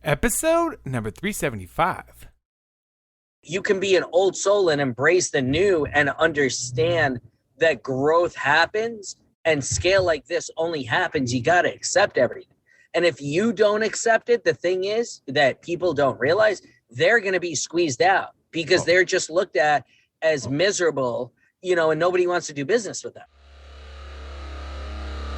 Episode number 375. You can be an old soul and embrace the new and understand that growth happens and scale like this only happens. You got to accept everything. And if you don't accept it, the thing is that people don't realize they're going to be squeezed out because they're just looked at as miserable, and nobody wants to do business with them.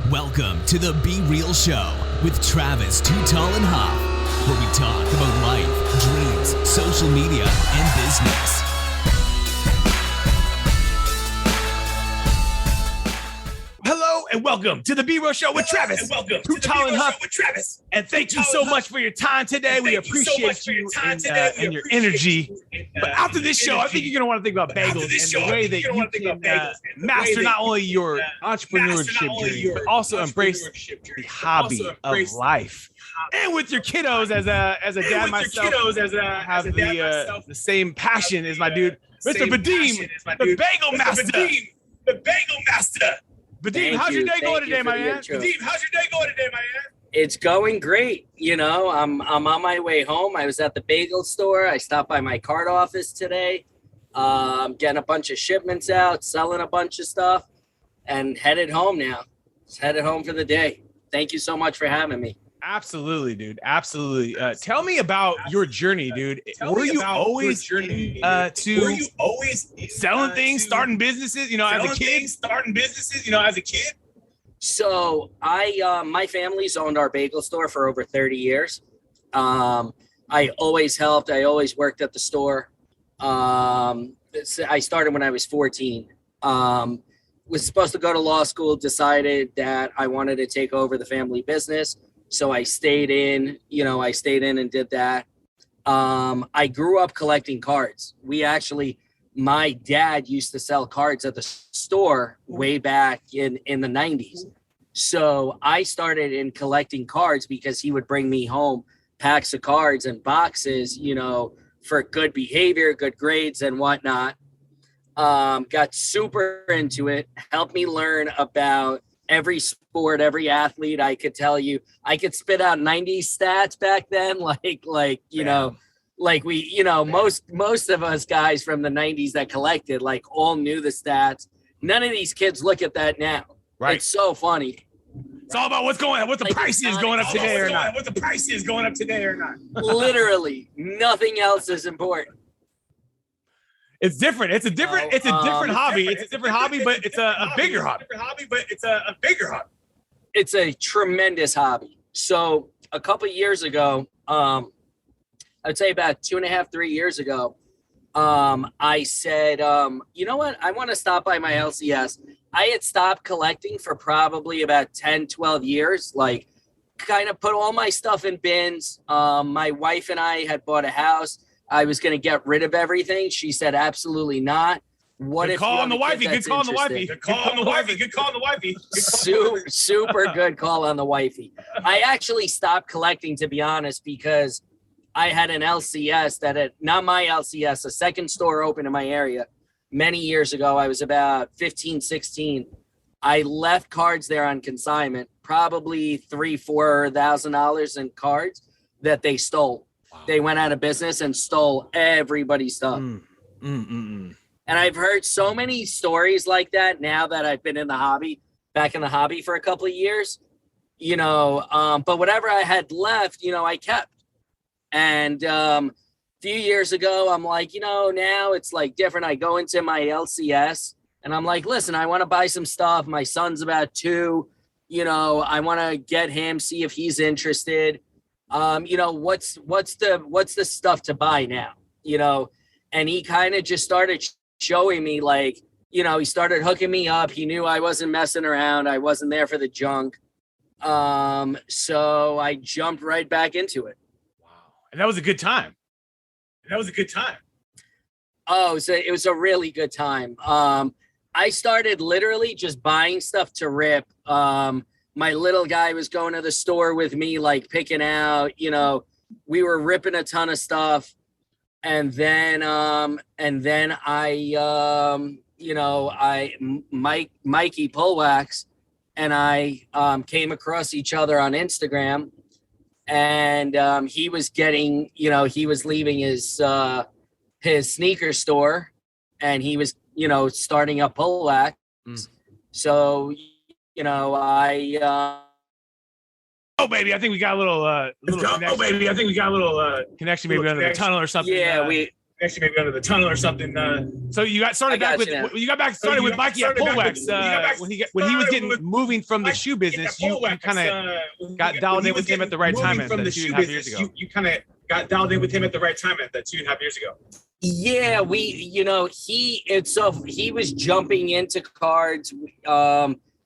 Welcome to the Be Real Show with Travis Too Tall and Hoff, where we talk about life, dreams, social media, and business. Hello and welcome to the Be Real Show with Travis. Too Tall and Hoff. And thank you so much for your time today. We appreciate you and your energy. But after this show, I think you're going to want to think about bagels and the way that you can master not only your entrepreneurship journey, but also embrace the hobby of life. And with your kiddos, as a dad myself, have the same passion as my dude, Mr. Badim, the Bagel Master. The Bagel Master. Badim, how's your day going today, my man? It's going great. I'm on my way home. I was at the bagel store. I stopped by my card office today, getting a bunch of shipments out, selling a bunch of stuff, and headed home now. Just headed home for the day. Thank you so much for having me. Absolutely, dude. Absolutely. Tell me about your journey, dude. Were you always selling things, starting businesses, as a kid? So my family's owned our bagel store for over 30 years. I always helped. I always worked at the store. I started when I was 14. Was supposed to go to law school, decided that I wanted to take over the family business. So I stayed in and did that. I grew up collecting cards. My dad used to sell cards at the store way back in the 90s. So I started in collecting cards because he would bring me home packs of cards and boxes, for good behavior, good grades and whatnot. Got super into it, helped me learn about every sport, every athlete. I could tell you, I could spit out 90s stats back then. Most of us guys from the 90s that collected, all knew the stats. None of these kids look at that now. Right. It's so funny. It's all about what the price is going up today or not. Literally, nothing else is important. It's different. It's a different hobby. It's a different hobby, but it's a bigger hobby. It's a tremendous hobby. So a couple of years ago, I'd say about 2.5, 3 years ago, I said, you know what? I want to stop by my LCS. I had stopped collecting for probably about 10, 12 years, kind of put all my stuff in bins. My wife and I had bought a house. I was going to get rid of everything. She said, absolutely not. Good call on the wifey. Good call on the wifey. Super good call on the wifey. I actually stopped collecting, to be honest, because I had an LCS not my LCS, a second store open in my area many years ago. I was about 15, 16. I left cards there on consignment, probably $3,000-$4,000 in cards that they stole. Wow. They went out of business and stole everybody's stuff. And I've heard so many stories like that now that I've been back in the hobby for a couple of years, but whatever I had left, I kept. And a few years ago, I'm like, now it's different. I go into my LCS and I'm like, listen, I want to buy some stuff. My son's about 2, I want to get him, see if he's interested. What's the stuff to buy now, and he kind of just started showing me he started hooking me up. He knew I wasn't messing around. I wasn't there for the junk. So I jumped right back into it. Wow. And that was a good time. Oh, so it was a really good time. I started literally just buying stuff to rip. My little guy was going to the store with me, picking out, we were ripping a ton of stuff. And then Mikey Pullwax and I came across each other on Instagram. and he was getting, he was leaving his sneaker store, and he was, starting up Pull Wax. So, I. Oh baby, I think we got a little connection maybe under the tunnel or something. Yeah, actually maybe under the tunnel or something. So you got started back with with Mikey at Pull Wax when he was moving from the shoe business. You kind of got dialed in with him at the right time from the 2.5 years ago. You kind of got dialed in with him at the right time at that 2.5 years ago. Yeah, he was jumping into cards,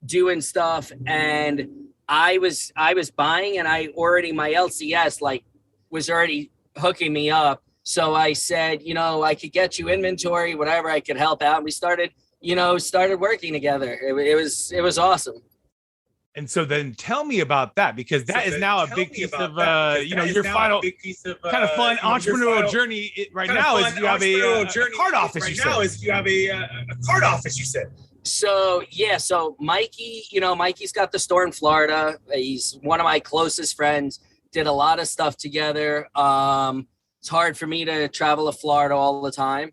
doing stuff, and I was buying, and my LCS was already hooking me up. So I said, I could get you inventory, whatever, I could help out. And we started working together. It was awesome. And so then tell me about that, because that is now a big piece of, your final kind of fun entrepreneurial journey right now is you have a card office, you said. So, yeah, Mikey, Mikey's got the store in Florida. He's one of my closest friends, did a lot of stuff together. It's hard for me to travel to Florida all the time.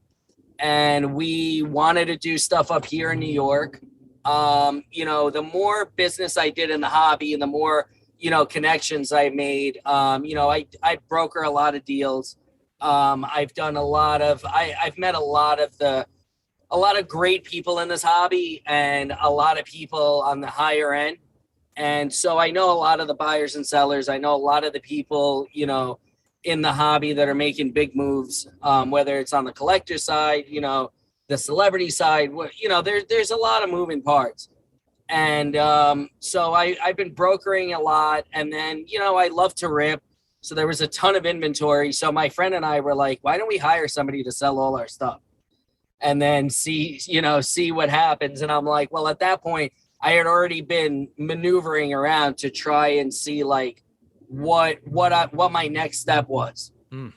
And we wanted to do stuff up here in New York. The more business I did in the hobby and the more, connections I made, I broker a lot of deals. I've done I've met a lot of great people in this hobby and a lot of people on the higher end. And so I know a lot of the buyers and sellers. I know a lot of the people, in the hobby that are making big moves, whether it's on the collector side, the celebrity side, there's a lot of moving parts. And so I've been brokering a lot. And then, I love to rip. So there was a ton of inventory. So my friend and I were like, why don't we hire somebody to sell all our stuff? And then see what happens. And I'm like, well, at that point, I had already been maneuvering around to try and see what my next step was, and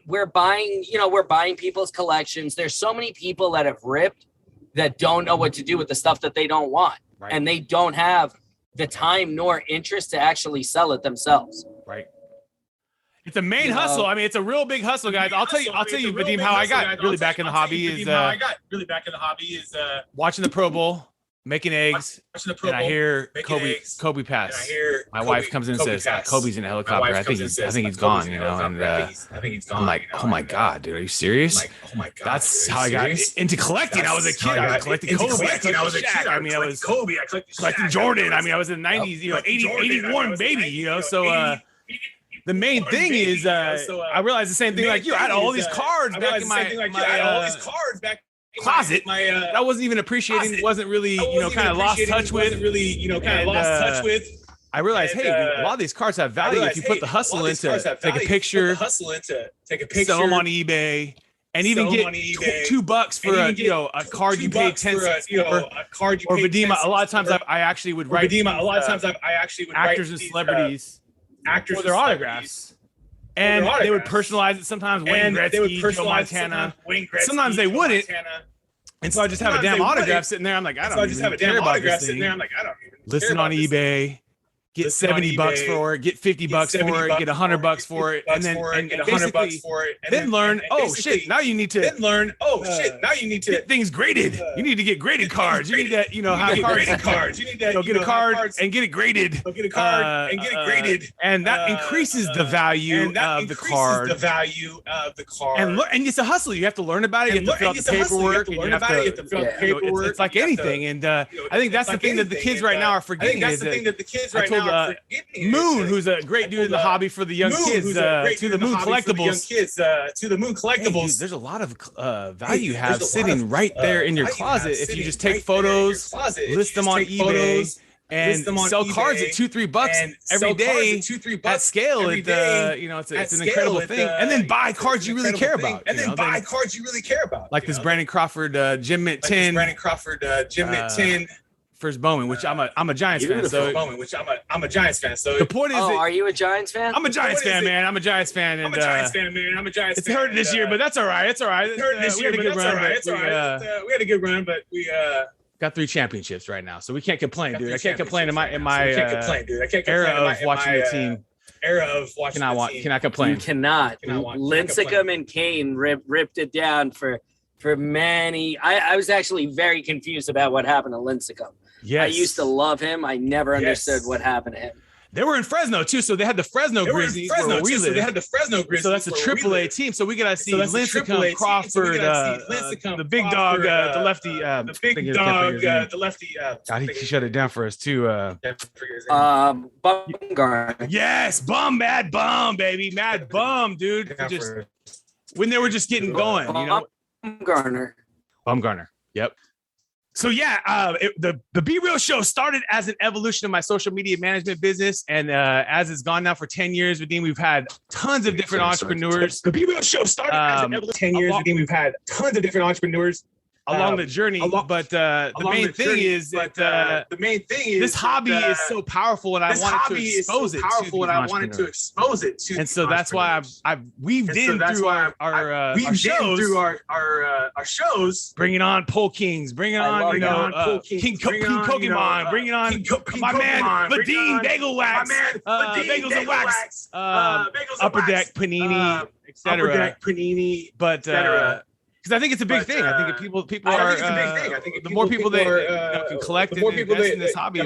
we're buying people's collections. There's so many people that have ripped that don't know what to do with the stuff that they don't want. Right. And they don't have the time nor interest to actually sell it themselves. Right. It's a main hustle. I mean, it's a real big hustle, guys. I'll tell you, Vadim, how I got really back in the hobby is watching the Pro Bowl, making eggs, and I hear Kobe pass. My wife comes in and says, "Kobe's in a helicopter. I think he's gone." And I'm like, "Oh my god, dude, are you serious?" That's how I got into collecting. I was a kid. I was collecting Kobe. I was collecting Jordan. I mean, I was in the 90s, 80, 81 baby, So the main thing is, I realized the same thing like you. I had all these cards back in my closet that I wasn't even appreciating, wasn't really, kind of lost touch with. I realized, hey, a lot of these cards have value if you put the hustle into take a picture, sell them on eBay, and even get $2 for a card you paid 10 cents for. Or Vadim, a lot of times I actually would write actors and celebrities for their autographs. And they would personalize it sometimes. Wayne Gretzky, Joe Montana. Sometimes they wouldn't. And so I just have a damn autograph sitting there. I'm like, I don't even care about this thing. List it on eBay. Get $70 for it, get $50 for it, get $100 for it, and then then learn. Oh shit! Now you need to get things graded. You need to get graded cards. You need to have cards. You need to get a card and get it graded. And that increases the value of the card. And it's a hustle. You have to learn about it. You have to fill out the paperwork. It's like anything. And I think that's the thing that the kids right now are forgetting. I told Moon, who's a great dude in the hobby for the young kids, to the Moon Collectibles. Hey, dude, there's a lot of value you have sitting right there in your closet if you just take photos, list them on eBay, and sell cards at $2-3 every day at scale. It's an incredible thing. And then buy cards you really care about. Like this Brandon Crawford Gem Mint 10. First Bowman, which I'm a Giants fan. So the point is, are you a Giants fan? I'm a Giants fan, man. I'm a Giants fan, and it's hurt this year, but that's all right. It's all right. We had a good run, but Got 3 championships right now, so we can't complain, dude. I can't complain in my era of watching the team. Cannot complain. You cannot. Lincecum and Kane ripped it down for many. I was actually very confused about what happened to Lincecum. Yes. I used to love him. I never understood what happened to him. They were in Fresno too, so they had the Fresno Grizzlies. So that's a AAA team. So we gotta see Lincecum, Crawford, the big dog, the lefty. The lefty. God, he shut it down for us too. Bumgarner. Yes, Mad Bum, baby, Mad Bum, dude. Just when they were just getting going, you know. Bumgarner. Yep. So yeah, the Be Real Show started as an evolution of my social media management business, and as it's gone now for 10 years, Vadim, we've had tons of different entrepreneurs. The Be Real Show started as an evolution. 10 years, Vadim, we've had tons of different entrepreneurs along the journey, but the main thing is that this hobby is so powerful, and I wanted to expose it to and so that's why I've weaved in through our shows, bringing on Pole Kings, bringing on King Pokemon, bringing on my man Vadim, Bagel Wax, Bagels Wax, Upper Deck Panini, etc. But because I think it's a big thing. I think if people are the more people that can collect and invest in this hobby,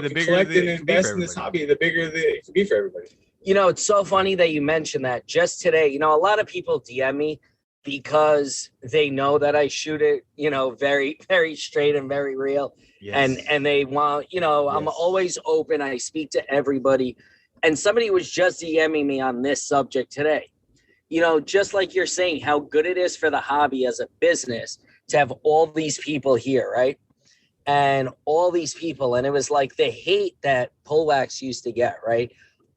the bigger it can be for everybody. You know, it's so funny that you mentioned that. Just today, you know, a lot of people DM me because they know that I shoot it, you know, very, very straight and very real. Yes. And they want, you know, I'm always open. I speak to everybody. And somebody was just DMing me on this subject today. You know, just like you're saying, how good it is for the hobby as a business to have all these people here, right? And all these people, and it was like the hate that Pole Wax used to get, right?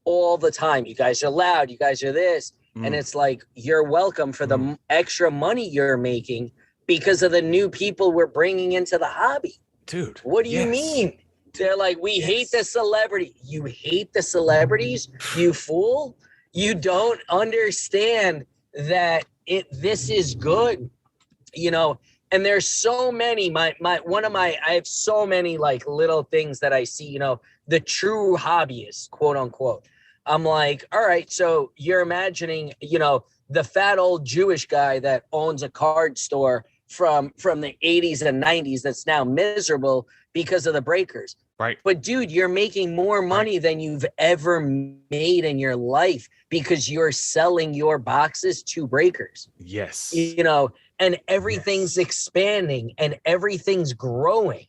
All the time. You guys are loud. You guys are this. And it's like, you're welcome for the extra money you're making because of the new people we're bringing into the hobby. Dude. What do you mean? They're like, we hate the celebrity. You hate the celebrities, you fool? You don't understand that this is good, you know. And there's so many. I have so many like little things that I see. You know, the true hobbyists, quote unquote. I'm like, all right, so you're imagining, you know, the fat old Jewish guy that owns a card store from the 80s and 90s that's now miserable because of the breakers. Right. But dude, you're making more money than you've ever made in your life because you're selling your boxes to breakers. Yes. You know, and everything's expanding and everything's growing.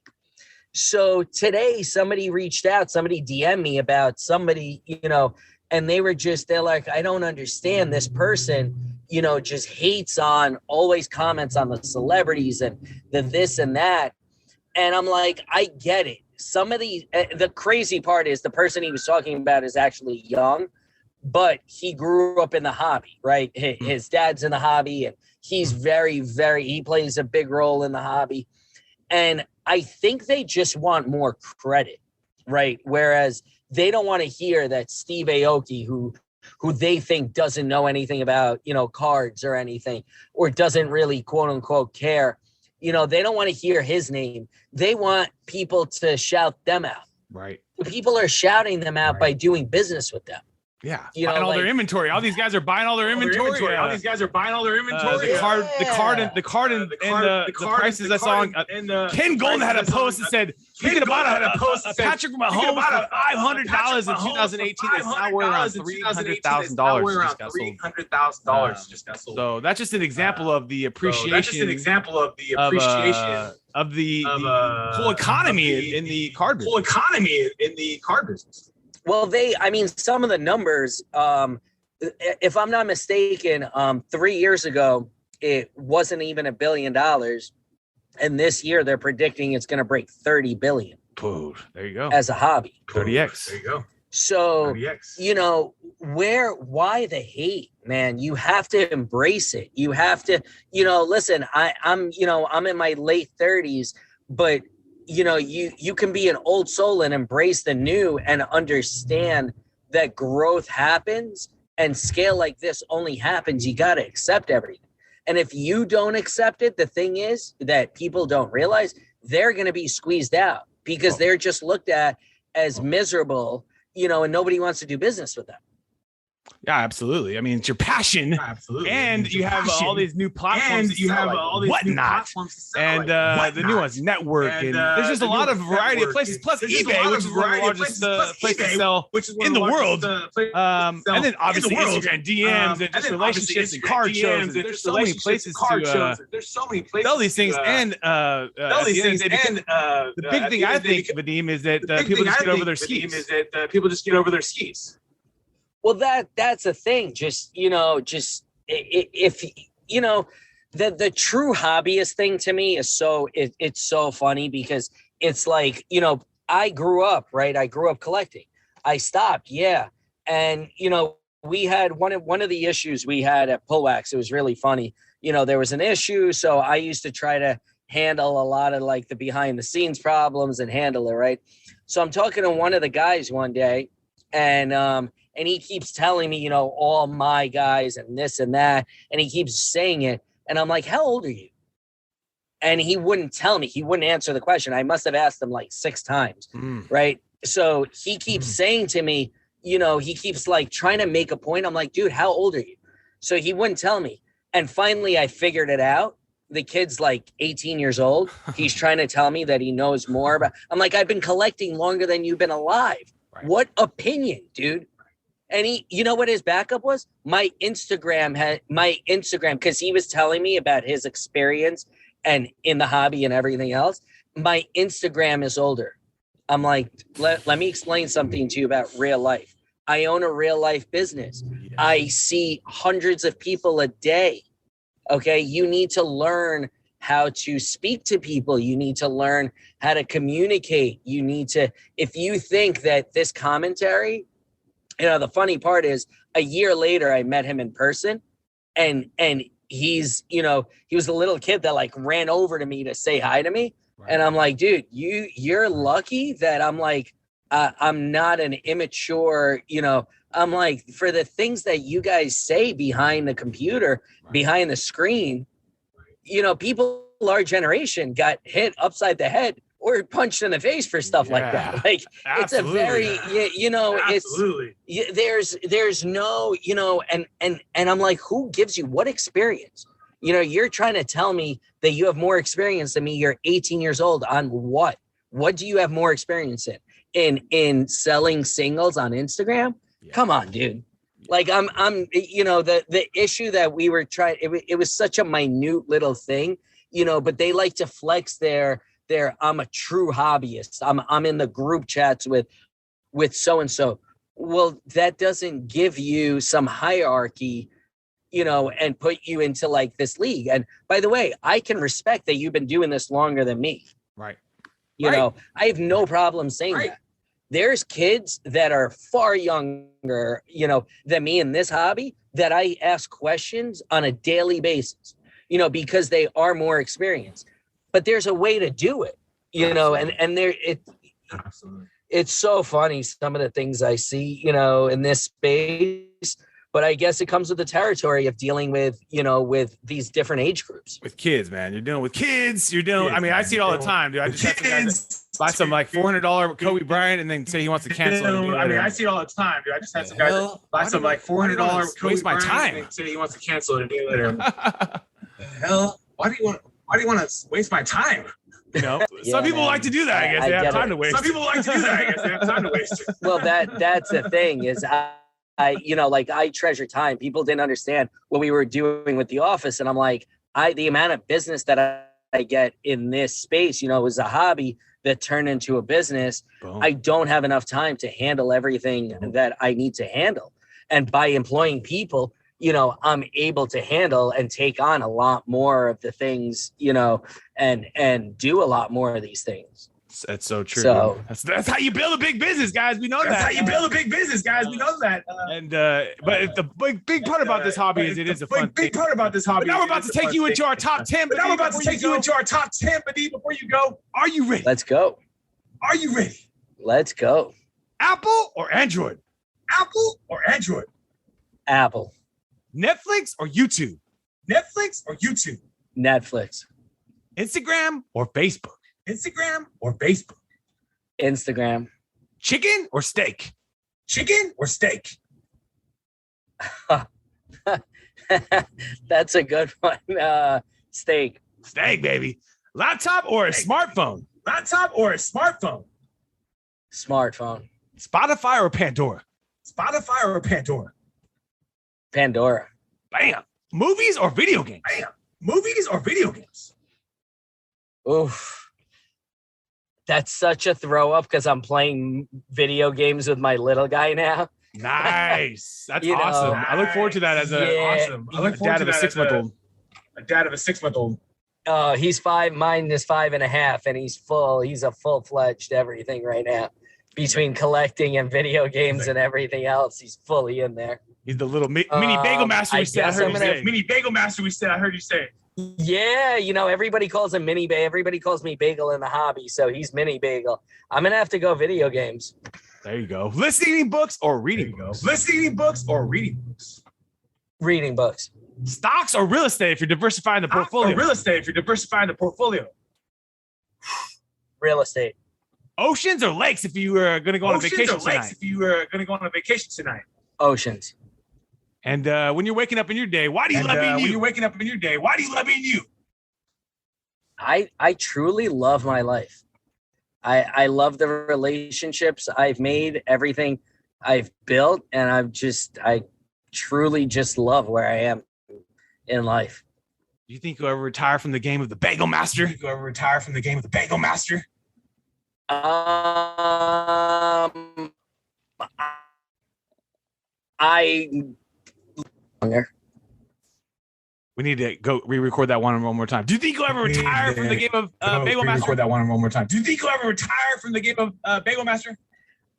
So today somebody reached out, somebody DM'd me about somebody, you know, and they're like, I don't understand, this person, you know, just hates on, always comments on the celebrities and the this and that. And I'm like, I get it. Some of the crazy part is the person he was talking about is actually young, but he grew up in the hobby, right? His dad's in the hobby and he's he plays a big role in the hobby. And I think they just want more credit, right? Whereas they don't want to hear that Steve Aoki, who they think doesn't know anything about, you know, cards or anything, or doesn't really quote unquote care. You know, they don't want to hear his name. They want people to shout them out. Right. People are shouting them out by doing business with them. Yeah. You buying know, all their inventory. All these guys are buying all their inventory. The card and the prices I saw on Ken Golden had a post that said you could have bought a Patrick Mahomes for $500 in 2018. It's now worth around $300,000. Just got sold. So that's just an example of the appreciation. Of the whole economy in the card business. Well, some of the numbers, if I'm not mistaken, 3 years ago, it wasn't even $1 billion. And this year they're predicting it's going to break 30 billion. Ooh, there you go. As a hobby. 30X. There you go. So, you know, why the hate, man? You have to embrace it. You have to, you know, listen, I'm in my late 30s, but you know, you can be an old soul and embrace the new and understand that growth happens and scale like this only happens. You got to accept everything. And if you don't accept it, the thing is that people don't realize they're going to be squeezed out because they're just looked at as miserable, you know, and nobody wants to do business with them. Yeah, absolutely. I mean, it's your passion. Absolutely. And you have all these new platforms. And you have all these new platforms. And the new ones, network. And there's just a lot of variety of places. Plus eBay, which is one of the largest places to sell in the world. And then obviously Instagram DMs and just relationships and card shows. There's so many places to sell these things. And the big thing I think, Vadim, is that people just get over their skis. Well, that's a thing. Just, you know, if you know, the true hobbyist thing to me is it's so funny because it's like, you know, I grew up collecting. I stopped. Yeah. And, you know, we had one of the issues we had at Pull Wax. It was really funny. You know, there was an issue. So I used to try to handle a lot of like the behind the scenes problems and handle it. Right. So I'm talking to one of the guys one day and he keeps telling me, you know, all my guys and this and that. And he keeps saying it. And I'm like, how old are you? And he wouldn't tell me. He wouldn't answer the question. I must have asked him like 6 times. Right. So he keeps saying to me, you know, he keeps like trying to make a point. I'm like, dude, how old are you? So he wouldn't tell me. And finally, I figured it out. The kid's like 18 years old. He's trying to tell me that he knows more about. I'm like, I've been collecting longer than you've been alive. Right. What opinion, dude? And he, you know what his backup was? My Instagram, because he was telling me about his experience and in the hobby and everything else. My Instagram is older. I'm like, let me explain something to you about real life. I own a real life business. Yes. I see hundreds of people a day. Okay. You need to learn how to speak to people. You need to learn how to communicate. You need to, if you think that this commentary, you know, the funny part is a year later, I met him in person and he's, you know, he was a little kid that like ran over to me to say hi to me. Right. And I'm like, dude, you're lucky that I'm like, I'm not an immature, you know, I'm like, for the things that you guys say behind the computer, behind the screen, you know, people our generation got hit upside the head or punched in the face for stuff like that. Like absolutely. It's a very, you know, absolutely. There's no, you know, and I'm like, who gives you what experience? You know, you're trying to tell me that you have more experience than me. You're 18 years old on what? What do you have more experience in selling singles on Instagram? Yeah. Come on, dude. Like I'm, you know, the issue that we were trying, it was such a minute little thing, you know, but they like to flex their I'm a true hobbyist. I'm in the group chats with so-and-so. Well, that doesn't give you some hierarchy, you know, and put you into like this league. And by the way, I can respect that you've been doing this longer than me. Right. You know, I have no problem saying that. There's kids that are far younger, you know, than me in this hobby that I ask questions on a daily basis, you know, because they are more experienced. But there's a way to do it, you know, and it's so funny, some of the things I see, you know, in this space. But I guess it comes with the territory of dealing with, you know, with these different age groups. With kids, man. You're dealing with kids. You're dealing, I mean, I see it all the time, dude. I just have to guys buy some like $400 Kobe Bryant and then say he wants to cancel it. I mean, I see it all the time, dude. I just had some guys buy some like $400 Kobe Bryant and say he wants to cancel it a day later. The hell? Why do you want to waste my time? You know, some people like to do that. I guess they have time to waste. Some people like to do that. I guess they have time to waste. Well, that's the thing is I, you know, like I treasure time. People didn't understand what we were doing with the office. And I'm like, the amount of business that I get in this space, you know, was a hobby that turned into a business. Boom. I don't have enough time to handle everything that I need to handle. And by employing people, you know, I'm able to handle and take on a lot more of the things, you know, and do a lot more of these things. That's so true. So that's how you build a big business, guys. We know that. That's how you build a big business, guys. We know that. And but the big part about this hobby is it is a fun thing. Big part about this hobby. But now we're about to take you into our top 10. But now we're about to take you into our top 10. But before you go, are you ready? Let's go. Are you ready? Let's go. Apple or Android? Apple or Android? Apple. Netflix or YouTube? Netflix or YouTube? Netflix. Instagram or Facebook? Instagram or Facebook? Instagram. Chicken or steak? Chicken or steak? That's a good one. Steak. Steak, baby. Laptop or a smartphone? Laptop or a smartphone? Smartphone. Spotify or Pandora? Spotify or Pandora? Pandora. Bam. Movies or video games? Bam. Movies or video games? Oof. That's such a throw up because I'm playing video games with my little guy now. Nice. That's You know, awesome. I look forward to that as Awesome. I look a forward dad to of a that as 6-month-old. a dad of a 6-month-old. He's 5, mine is 5.5, and he's a full-fledged everything right now. Between collecting and video games and everything else, he's fully in there. He's the little mini bagel master we said. I heard you say. Mini bagel master we said. I heard you say. Yeah, everybody calls him Mini Bagel. Everybody calls me Bagel in the hobby, so he's Mini Bagel. I'm gonna have to go video games. There you go. Listening books or reading books? Listening books or reading books? Reading books. Stocks or real estate if you're diversifying the portfolio? Or real estate if you're diversifying the portfolio? Real estate. Oceans or lakes if you were going to go on a vacation or lakes tonight? if you were going to go on a vacation tonight? Oceans. And when you're waking up in your day, why do you love being you? When you're waking up in your day, why do you love being you? I truly love my life. I love the relationships I've made, everything I've built, and I truly just love where I am in life. Do you think you'll ever retire from the game of the Bagel Master? You ever retire from the game of the Bagel Master? We need to go re-record that one more time. Do you think you'll ever retire from the game of Bagel Master? Record that one more time. Do you think you'll ever retire from the game of Bagel Master?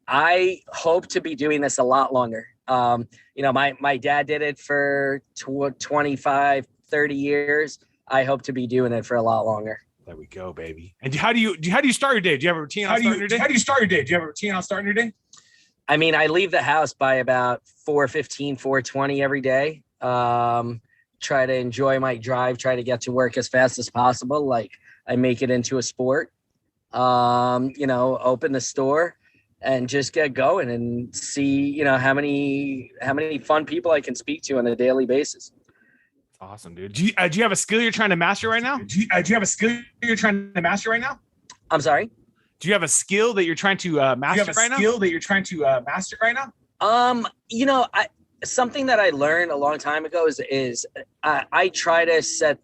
I hope to be doing this a lot longer. My dad did it for 25, 30 years. I hope to be doing it for a lot longer. There we go, baby. And how do you start your day? Do you have a routine on starting your day? How do you start your day? Do you have a routine on starting your day? I mean, I leave the house by about 4:15, 4:20 every day. Try to enjoy my drive, try to get to work as fast as possible. Like I make it into a sport. Open the store and just get going and see, how many fun people I can speak to on a daily basis. Awesome, dude. Do you have a skill you're trying to master right now? Do you have a skill you're trying to master right now? I'm sorry? Do you have a skill that you're trying to master right now? Skill that you're trying to master right now? Something that I learned a long time ago is I try to set,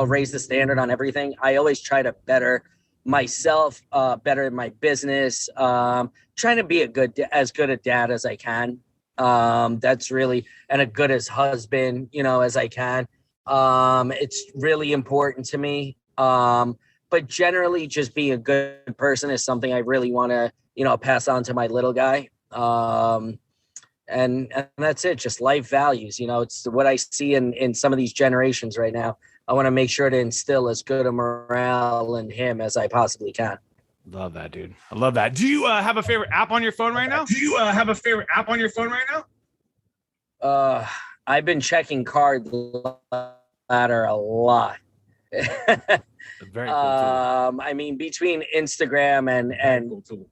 raise the standard on everything. I always try to better myself, better my business, trying to be as good a dad as I can. That's really, and a good as husband, as I can. It's really important to me. But generally just being a good person is something I really want to, pass on to my little guy. And that's it. Just life values, it's what I see in some of these generations right now. I want to make sure to instill as good a morale in him as I possibly can. Love that, dude. I love that. Do you have a favorite app on your phone right now? I've been checking Card Ladder a lot. Very cool I mean, between Instagram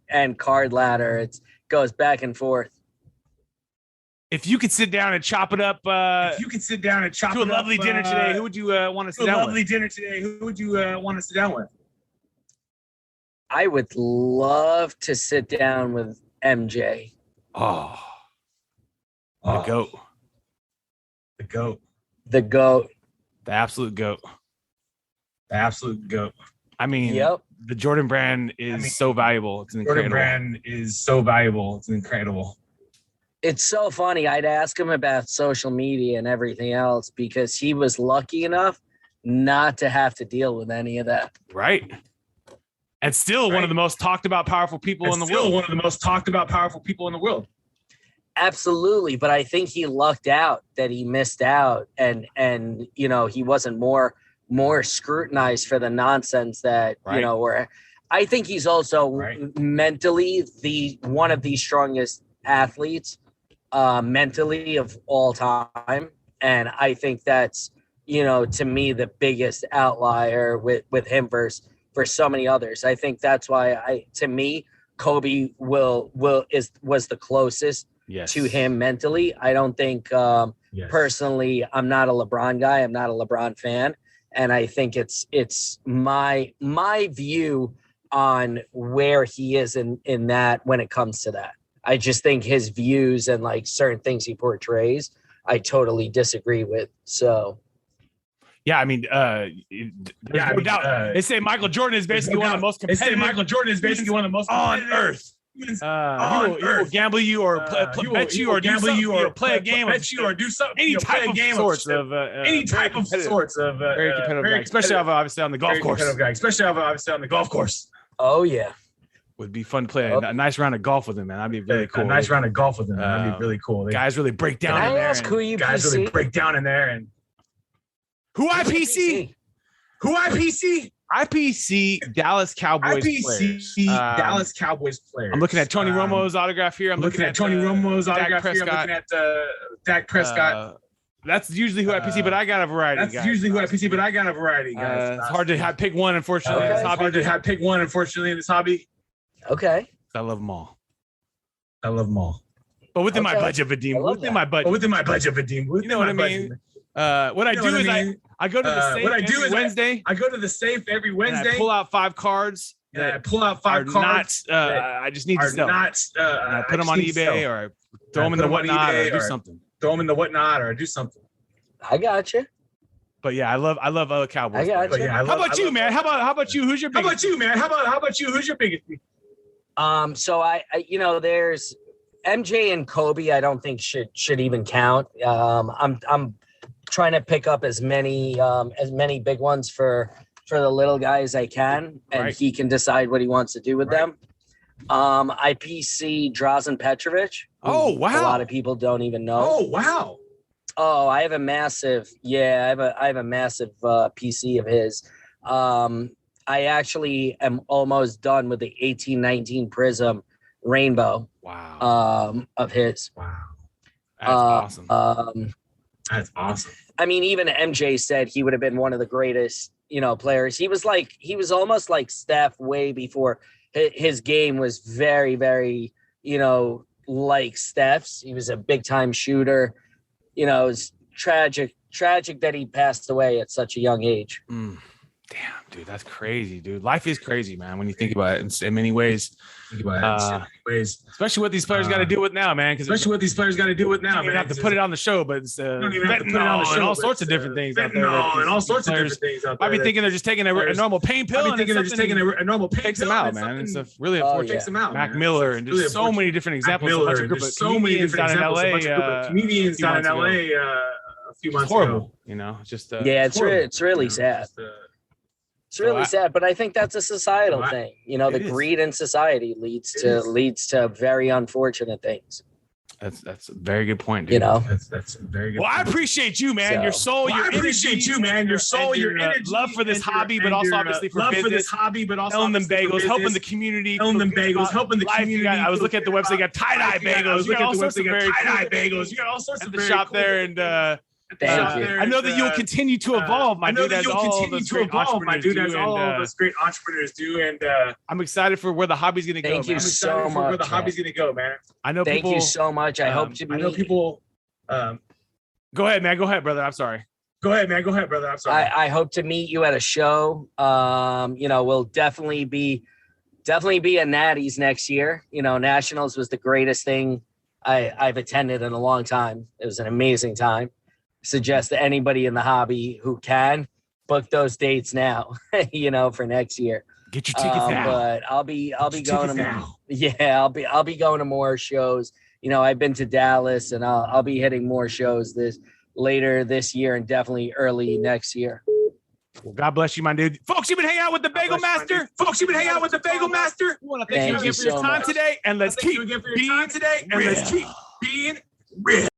and Card Ladder, it goes back and forth. If you could sit down and chop it up, to a lovely dinner today, who would you want to sit down with? I would love to sit down with MJ. The GOAT. The GOAT. The absolute GOAT. I mean, yep. The Jordan brand is so valuable. It's incredible. It's so funny. I'd ask him about social media and everything else because he was lucky enough not to have to deal with any of that. Right. And still one of the most talked about powerful people in the world. Absolutely. But I think he lucked out that he missed out and he wasn't more scrutinized for the nonsense that, where I think he's also mentally one of the strongest athletes mentally of all time. And I think that's, to me, the biggest outlier with him versus for so many others. I think that's why to me, Kobe was the closest to him mentally. I don't think personally, I'm not a LeBron guy. I'm not a LeBron fan. And I think it's my view on where he is in that when it comes to that. I just think his views and like certain things he portrays, I totally disagree with. So yeah, I mean, no doubt. They say Michael Jordan is basically one of the most competitive. On earth. He will gamble you or bet you or gamble you or play a game bet you or do something. Any type of sorts of very competitive guy, especially obviously on the golf course. Oh yeah, would be fun to play a nice round of golf with him, man. That'd be really cool. That'd be really cool. Guys really break down. Can I ask who you guys PC? really break down in there and who IPC? IPC Dallas Cowboys players. Dallas Cowboys players. I'm looking at Tony Romo's autograph here. I'm looking at Tony Romo's autograph here. I'm looking at Dak Prescott. That's usually who I PC, but I got a variety. That's usually who I PC, but I got a variety, guys. It's hard to pick one, unfortunately. It's hard to pick one, unfortunately, in this hobby. Okay. I love them all. But within my budget, Vadim. Within my budget. You know what I mean? What I do is I go to the safe every Wednesday. I go to the safe every Wednesday. I pull out 5 cards. I just need to sell. I put them on eBay or I throw them in the whatnot or do something. I got you. But yeah, I love other Cowboys. I got you. How about you, man? How about you? Who's your biggest? Who's your biggest? So I there's MJ and Kobe. I don't think should even count. I'm trying to pick up as many big ones for the little guy as I can, and he can decide what he wants to do with them. I PC Drazen Petrovic. Oh wow! A lot of people don't even know. Oh wow! Oh, I have a massive PC of his. I actually am almost done with the 1819 Prism Rainbow. Wow. Of his. Wow. That's awesome. That's awesome. I mean, even MJ said he would have been one of the greatest, players. He was almost like Steph way before his game was very, very, like Steph's. He was a big time shooter. It's tragic that he passed away at such a young age. Damn, dude, that's crazy, dude. Life is crazy, man. When you think about it in many ways. Especially what these players got to deal with now, man. You don't even have to put it on the show, but it's and all sorts of different things out there. Might be thinking they're just taking a normal pain pill. A normal pain takes them out, man. It's really unfortunate. Mac Miller and just so many different examples. A group of comedians down in LA. A few months ago. Just it's really sad. It's really sad, but I think that's a societal thing. The greed in society leads to very unfortunate things. That's a very good point, dude. That's very good. Well, I appreciate you, man. Your soul, your energy, love for this hobby, but also obviously for business. Selling them bagels, helping the community. I was looking at the website. You got tie-dye bagels. You got all sorts of tie-dye bagels. You got all sorts of the shop there, and. I know that you'll continue to evolve, my dude. As all those great entrepreneurs do, and I'm excited for where the hobby's going to go. Thank you so much. Where the hobby's going to go, man. I know. Thank you so much. I hope to meet. I know people. Go ahead, man. Go ahead, brother. I'm sorry. I hope to meet you at a show. We'll definitely be at Natty's next year. Nationals was the greatest thing I've attended in a long time. It was an amazing time. Suggest to anybody in the hobby who can book those dates now, for next year. Get your tickets now. But I'll be going to now. Yeah, I'll be going to more shows. I've been to Dallas, and I'll be hitting more shows later this year and definitely early next year. Well, God bless you, my dude. Folks, you've been hanging out with the Bagel Master. We want to thank you again for your time today, and let's keep being real.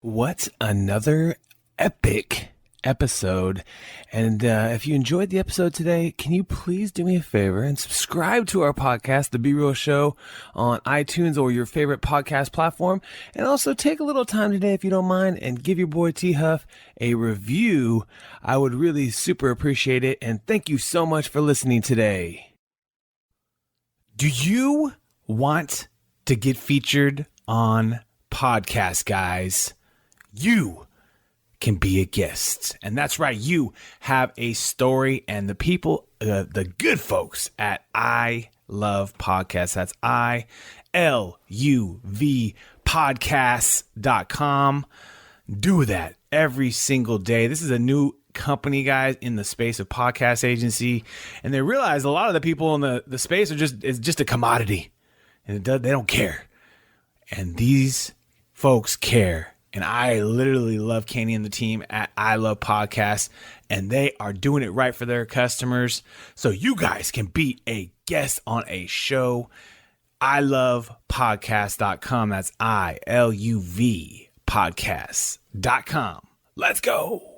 What another epic episode. And if you enjoyed the episode today, can you please do me a favor and subscribe to our podcast, The Be Real Show, on iTunes or your favorite podcast platform. And also take a little time today, if you don't mind, and give your boy T Huff a review. I would really super appreciate it. And thank you so much for listening today. Do you want to get featured on podcasts, guys? You can be a guest. And that's right. You have a story, and the people, the good folks at I Love Podcasts. That's ILUV podcasts.com. Do that every single day. This is a new company, guys, in the space of podcast agency, and they realize a lot of the people in the space are just a commodity, and they don't care, and these folks care. And I literally love Kenny and the team at I Love Podcasts, and they are doing it right for their customers, so you guys can be a guest on a show. ilovepodcast.com. That's ILUV podcasts.com. Let's go.